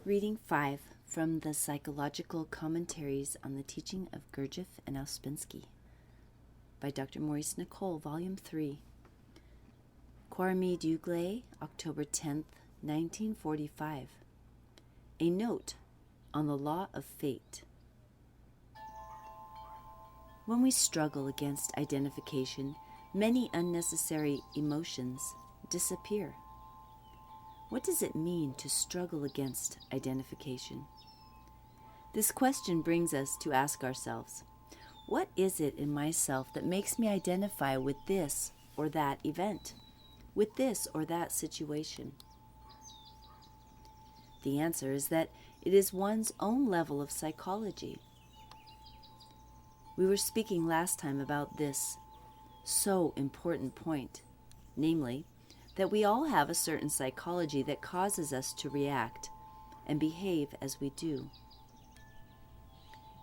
Reading 5 from the Psychological Commentaries on the Teaching of Gurdjieff and Ouspensky by Dr. Maurice Nicoll, Volume 3. Quaramide Uglay, October 10th, 1945. A Note on the Law of Fate. When we struggle against identification, many unnecessary emotions disappear. What does it mean to struggle against identification? This question brings us to ask ourselves, what is it in myself that makes me identify with this or that event, with this or that situation? The answer is that it is one's own level of psychology. We were speaking last time about this so important point, namely, that we all have a certain psychology that causes us to react and behave as we do.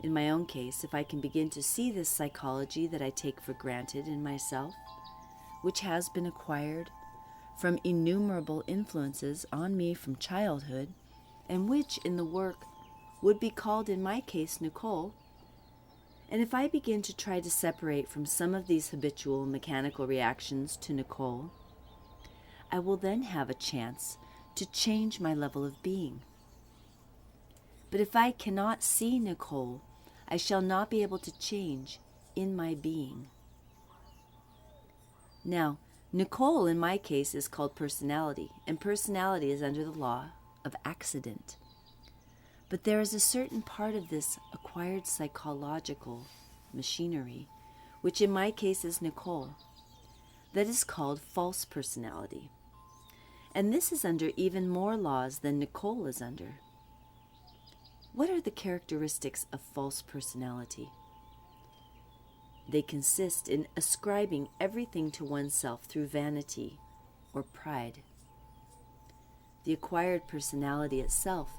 In my own case, if I can begin to see this psychology that I take for granted in myself, which has been acquired from innumerable influences on me from childhood, and which in the work would be called in my case Nicoll, and if I begin to try to separate from some of these habitual mechanical reactions to Nicoll, I will then have a chance to change my level of being. But if I cannot see Nicoll, I shall not be able to change in my being. Now, Nicoll in my case is called personality, and personality is under the law of accident. But there is a certain part of this acquired psychological machinery, which in my case is Nicoll, that is called false personality. And this is under even more laws than Nicoll is under. What are the characteristics of false personality? They consist in ascribing everything to oneself through vanity or pride. The acquired personality itself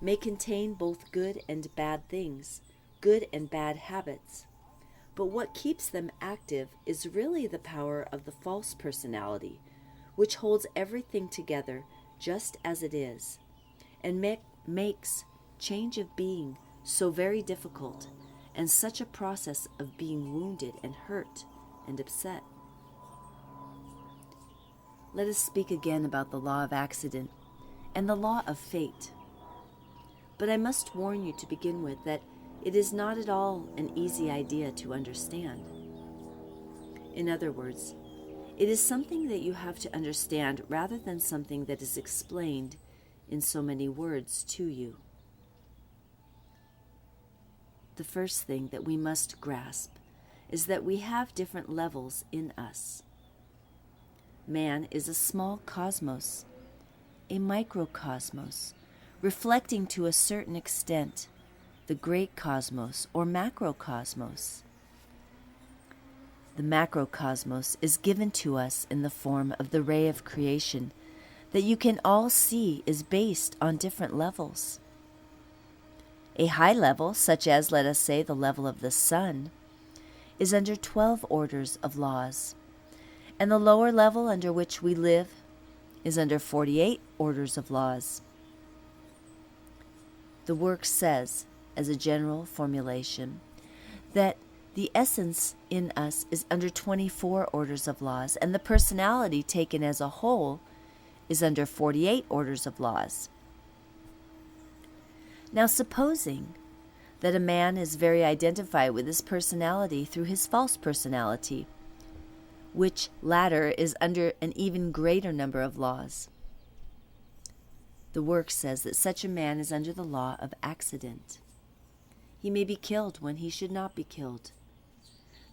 may contain both good and bad things, good and bad habits, but what keeps them active is really the power of the false personality, which holds everything together just as it is, and makes change of being so very difficult, and such a process of being wounded and hurt and upset. Let us speak again about the law of accident and the law of fate. But I must warn you to begin with that it is not at all an easy idea to understand. In other words, it is something that you have to understand rather than something that is explained in so many words to you. The first thing that we must grasp is that we have different levels in us. Man is a small cosmos, a microcosmos, reflecting to a certain extent the great cosmos or macrocosmos. The macrocosmos is given to us in the form of the ray of creation that you can all see is based on different levels. A high level, such as, let us say, the level of the sun, is under 12 orders of laws, and the lower level under which we live is under 48 orders of laws. The work says, as a general formulation, that the essence in us is under 24 orders of laws, and the personality taken as a whole is under 48 orders of laws. Now, supposing that a man is very identified with his personality through his false personality, which latter is under an even greater number of laws. The work says that such a man is under the law of accident. He may be killed when he should not be killed.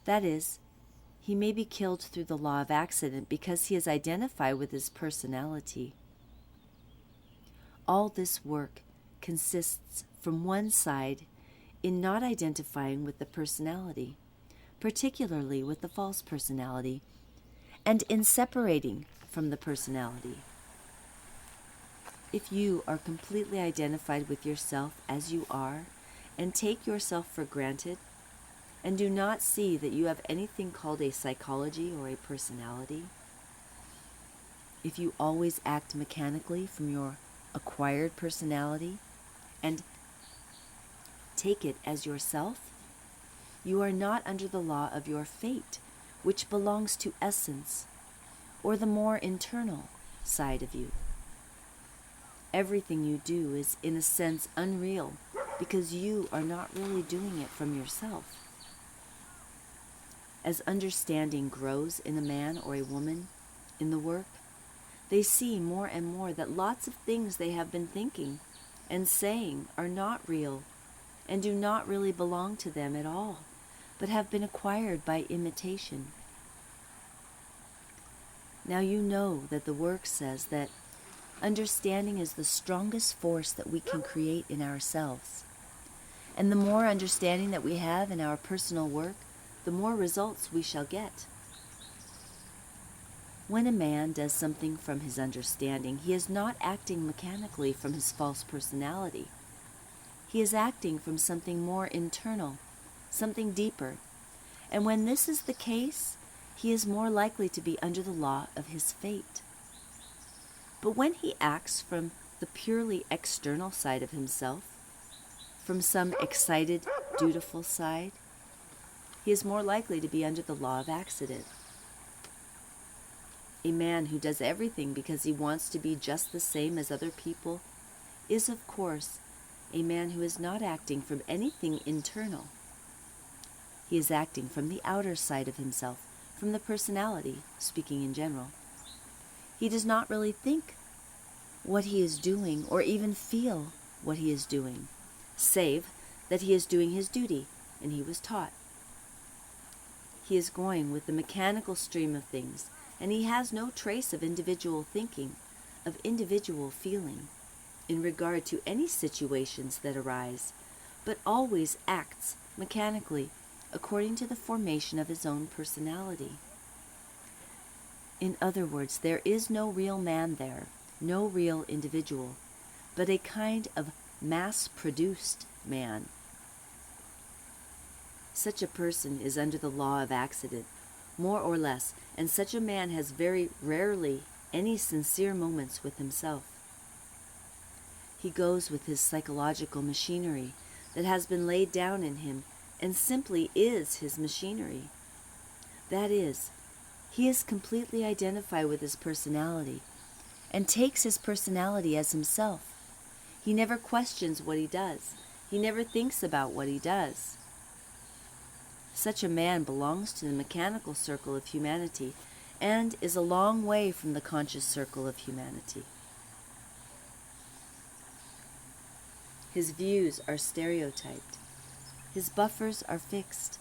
That is, he may be killed through the law of accident because he is identified with his personality. All this work consists from one side in not identifying with the personality, particularly with the false personality, and in separating from the personality. If you are completely identified with yourself as you are and take yourself for granted, and do not see that you have anything called a psychology or a personality, if you always act mechanically from your acquired personality, and take it as yourself, you are not under the law of your fate, which belongs to essence, or the more internal side of you. Everything you do is, in a sense, unreal, because you are not really doing it from yourself. As understanding grows in a man or a woman in the work, they see more and more that lots of things they have been thinking and saying are not real and do not really belong to them at all, but have been acquired by imitation. Now you know that the work says that understanding is the strongest force that we can create in ourselves. And the more understanding that we have in our personal work, the more results we shall get. When a man does something from his understanding, he is not acting mechanically from his false personality. He is acting from something more internal, something deeper. And when this is the case, he is more likely to be under the law of his fate. But when he acts from the purely external side of himself, from some excited, dutiful side, he is more likely to be under the law of accident. A man who does everything because he wants to be just the same as other people is, of course, a man who is not acting from anything internal. He is acting from the outer side of himself, from the personality, speaking in general. He does not really think what he is doing or even feel what he is doing, save that he is doing his duty, and he was taught. He is going with the mechanical stream of things, and he has no trace of individual thinking, of individual feeling, in regard to any situations that arise, but always acts mechanically according to the formation of his own personality. In other words, there is no real man there, no real individual, but a kind of mass-produced man. Such a person is under the law of accident, more or less, and such a man has very rarely any sincere moments with himself. He goes with his psychological machinery that has been laid down in him and simply is his machinery. That is, he is completely identified with his personality and takes his personality as himself. He never questions what he does. He never thinks about what he does. Such a man belongs to the mechanical circle of humanity and is a long way from the conscious circle of humanity. His views are stereotyped. His buffers are fixed.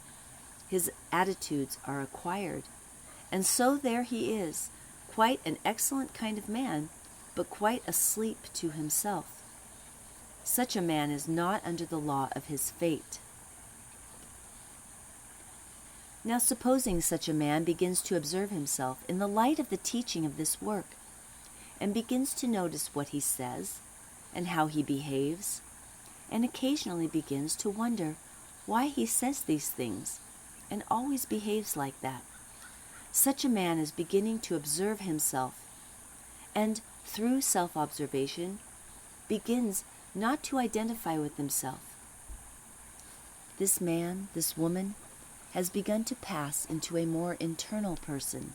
His attitudes are acquired. And so there he is, quite an excellent kind of man, but quite asleep to himself. Such a man is not under the law of his fate. Now supposing such a man begins to observe himself in the light of the teaching of this work, and begins to notice what he says and how he behaves, and occasionally begins to wonder why he says these things and always behaves like that. Such a man is beginning to observe himself, and through self-observation begins not to identify with himself. This man, this woman, has begun to pass into a more internal person,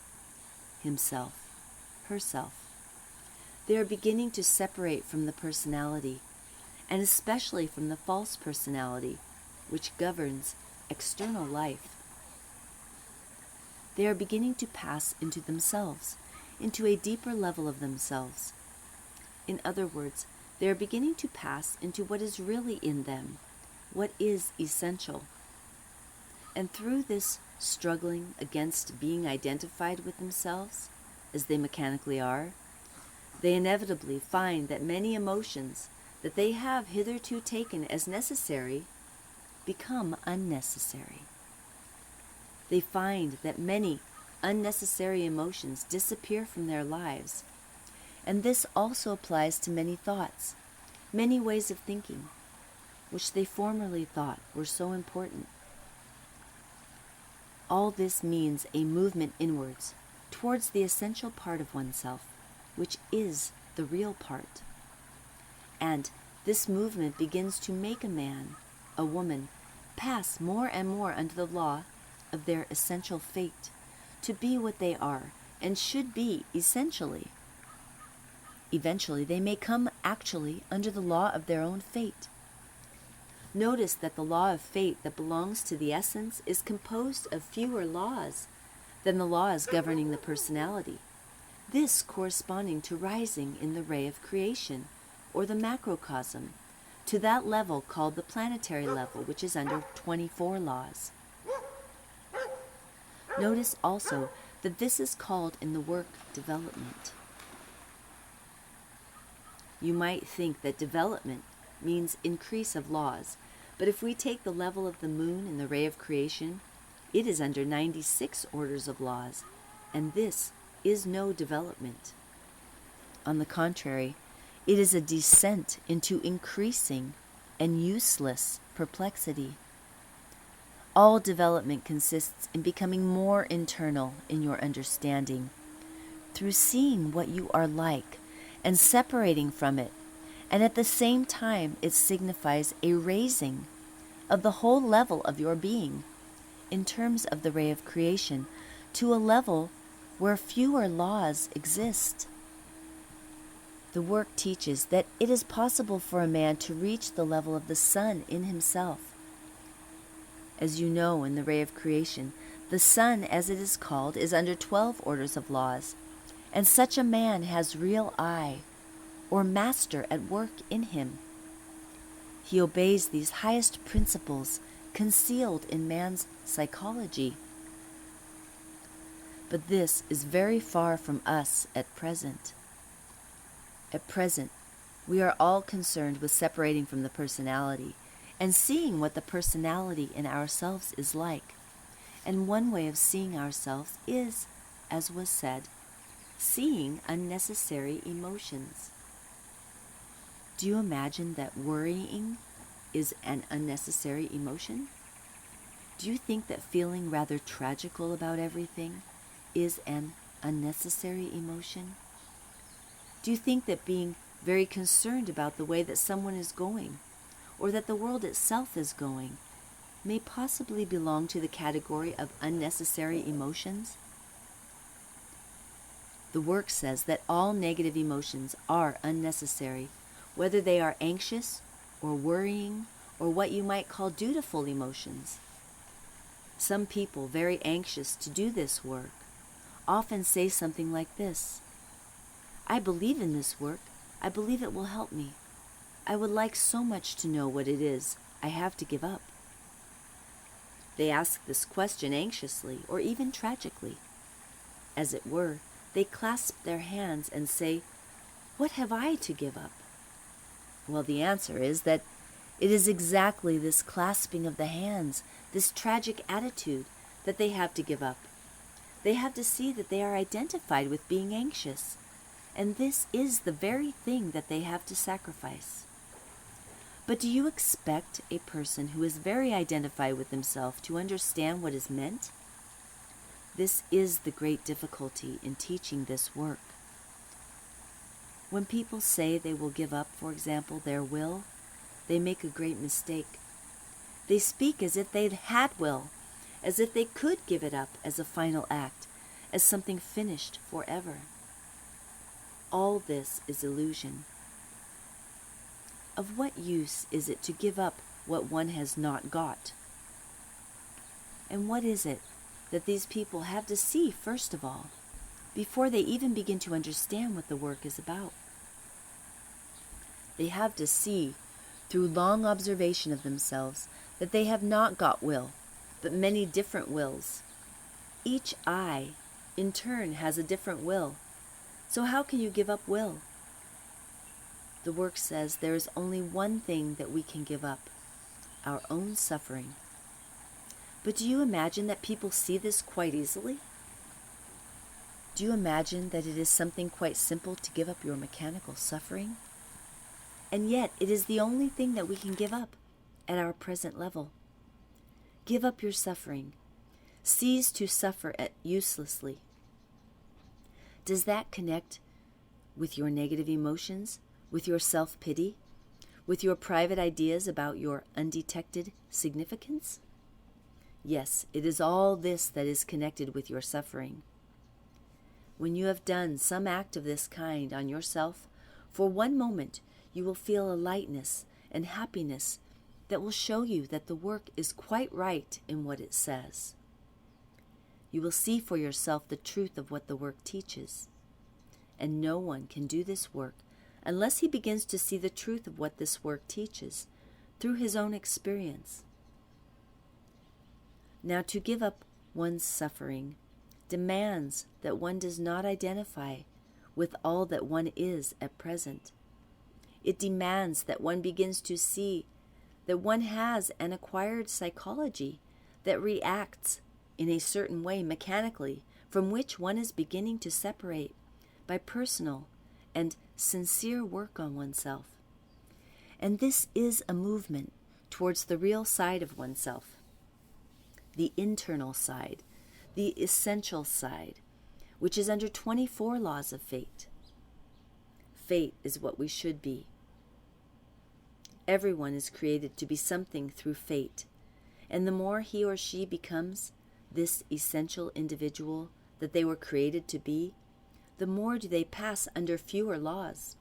himself, herself. They are beginning to separate from the personality, and especially from the false personality, which governs external life. They are beginning to pass into themselves, into a deeper level of themselves. In other words, they are beginning to pass into what is really in them, what is essential. And through this struggling against being identified with themselves, as they mechanically are, they inevitably find that many emotions that they have hitherto taken as necessary become unnecessary. They find that many unnecessary emotions disappear from their lives, and this also applies to many thoughts, many ways of thinking, which they formerly thought were so important. All this means a movement inwards, towards the essential part of oneself, which is the real part. And This movement begins to make a man, a woman, pass more and more under the law of their essential fate, to be what they are and should be essentially. Eventually, they may come actually under the law of their own fate. Notice that the law of fate that belongs to the essence is composed of fewer laws than the laws governing the personality, this corresponding to rising in the ray of creation, or the macrocosm, to that level called the planetary level, which is under 24 laws. Notice also that this is called in the work development. You might think that development means increase of laws, but if we take the level of the moon in the ray of creation, it is under 96 orders of laws, and this is no development. On the contrary, it is a descent into increasing and useless perplexity. All development consists in becoming more internal in your understanding, through seeing what you are like and separating from it, and at the same time it signifies a raising of the whole level of your being, in terms of the ray of creation, to a level where fewer laws exist. The work teaches that it is possible for a man to reach the level of the sun in himself. As you know, in the ray of creation, the sun, as it is called, is under 12 orders of laws, and such a man has real I, or master at work in him. He obeys these highest principles concealed in man's psychology. But this is very far from us at present. At present, we are all concerned with separating from the personality and seeing what the personality in ourselves is like. And one way of seeing ourselves is, as was said, seeing unnecessary emotions. Do you imagine that worrying is an unnecessary emotion? Do you think that feeling rather tragical about everything is an unnecessary emotion? Do you think that being very concerned about the way that someone is going, or that the world itself is going, may possibly belong to the category of unnecessary emotions? The work says that all negative emotions are unnecessary, whether they are anxious or worrying or what you might call dutiful emotions. Some people, very anxious to do this work, often say something like this: I believe in this work. I believe it will help me. I would like so much to know what it is I have to give up. They ask this question anxiously or even tragically. As it were, they clasp their hands and say, what have I to give up? Well, the answer is that it is exactly this clasping of the hands, this tragic attitude, that they have to give up. They have to see that they are identified with being anxious, and this is the very thing that they have to sacrifice. But do you expect a person who is very identified with himself to understand what is meant? This is the great difficulty in teaching this work. When people say they will give up, for example, their will, they make a great mistake. They speak as if they'd had will, as if they could give it up as a final act, as something finished forever. All this is illusion. Of what use is it to give up what one has not got? And what is it that these people have to see first of all, before they even begin to understand what the work is about? They have to see, through long observation of themselves, that they have not got will, but many different wills. Each I, in turn, has a different will. So how can you give up will? The work says there is only one thing that we can give up: our own suffering. But do you imagine that people see this quite easily? Do you imagine that it is something quite simple to give up your mechanical suffering? And yet it is the only thing that we can give up at our present level. Give up your suffering. Cease to suffer uselessly. Does that connect with your negative emotions, with your self-pity, With your private ideas about your undetected significance? Yes, it is all this that is connected with your suffering. When you have done some act of this kind on yourself, for one moment you will feel a lightness and happiness that will show you that the work is quite right in what it says. You will see for yourself the truth of what the work teaches. And no one can do this work unless he begins to see the truth of what this work teaches through his own experience. Now, to give up one's suffering demands that one does not identify with all that one is at present. It demands that one begins to see that one has an acquired psychology that reacts in a certain way mechanically, from which one is beginning to separate by personal and sincere work on oneself. And this is a movement towards the real side of oneself, the internal side, the essential side, which is under 24 laws of fate. Fate is what we should be. Everyone is created to be something through fate, and the more he or she becomes this essential individual that they were created to be, the more do they pass under fewer laws.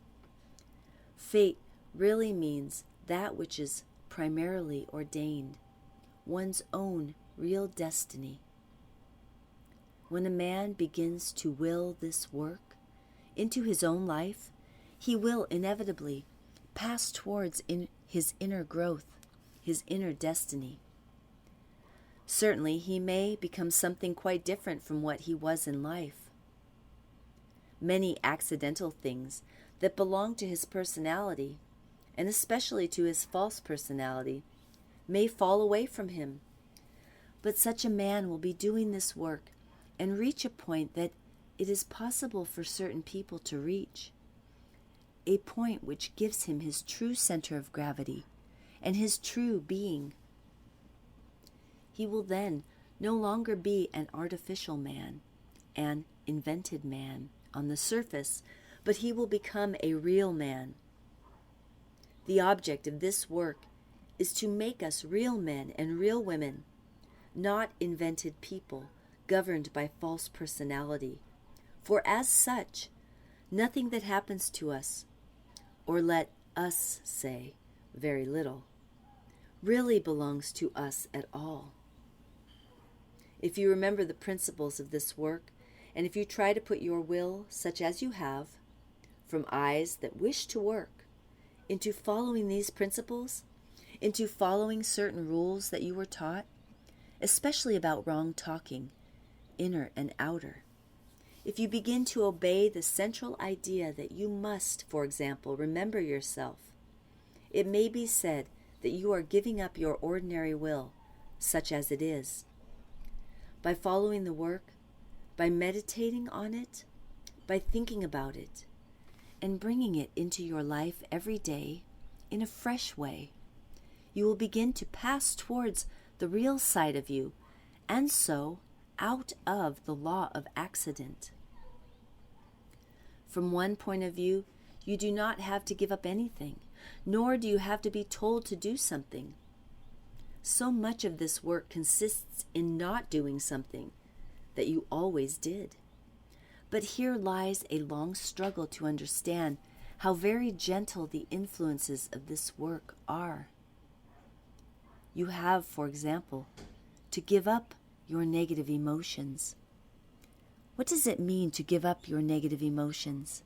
Fate really means that which is primarily ordained, one's own real destiny. When a man begins to will this work into his own life, he will inevitably pass towards his inner growth, his inner destiny. Certainly, he may become something quite different from what he was in life. Many accidental things that belong to his personality, and especially to his false personality, may fall away from him. But such a man will be doing this work and reach a point that it is possible for certain people to reach, a point which gives him his true center of gravity and his true being. He will then no longer be an artificial man, an invented man on the surface, but he will become a real man. The object of this work is to make us real men and real women, not invented people governed by false personality. For as such, nothing that happens to us, or let us say very little, really belongs to us at all. If you remember the principles of this work, and if you try to put your will, such as you have, from eyes that wish to work, into following these principles, into following certain rules that you were taught, especially about wrong talking, inner and outer, if you begin to obey the central idea that you must, for example, remember yourself, it may be said that you are giving up your ordinary will, such as it is. By following the work, by meditating on it, by thinking about it, and bringing it into your life every day in a fresh way, you will begin to pass towards the real side of you, and so out of the law of accident. From one point of view, you do not have to give up anything, nor do you have to be told to do something. So much of this work consists in not doing something that you always did. But here lies a long struggle to understand how very gentle the influences of this work are. You have, for example, to give up your negative emotions. What does it mean to give up your negative emotions?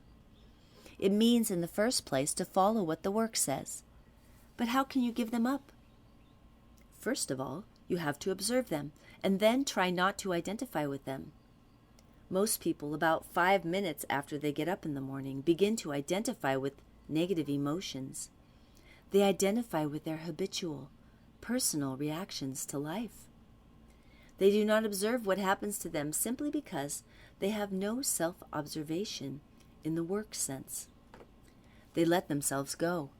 It means, in the first place, to follow what the work says. But how can you give them up? First of all, you have to observe them, and then try not to identify with them. Most people, about 5 minutes after they get up in the morning, begin to identify with negative emotions. They identify with their habitual, personal reactions to life. They do not observe what happens to them simply because they have no self-observation in the work sense. They let themselves go.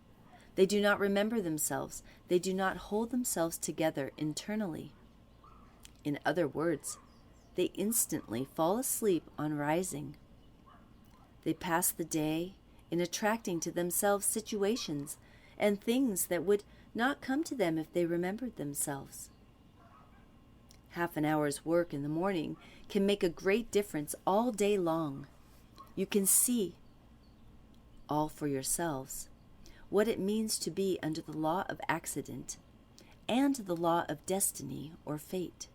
They do not remember themselves. They do not hold themselves together internally. In other words, they instantly fall asleep on rising. They pass the day in attracting to themselves situations and things that would not come to them if they remembered themselves. Half an hour's work in the morning can make a great difference all day long. You can see, all for yourselves, what it means to be under the law of accident and the law of destiny or fate.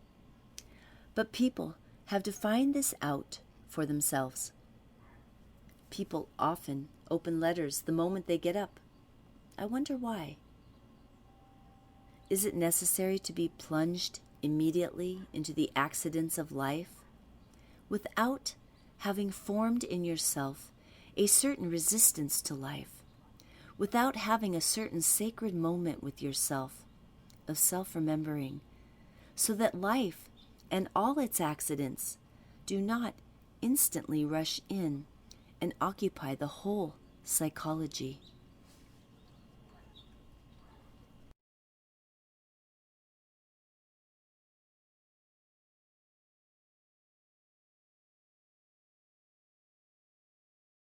But people have to find this out for themselves. People often open letters the moment they get up. I wonder why. Is it necessary to be plunged immediately into the accidents of life without having formed in yourself a certain resistance to life, without having a certain sacred moment with yourself of self-remembering, so that life and all its accidents do not instantly rush in and occupy the whole psychology?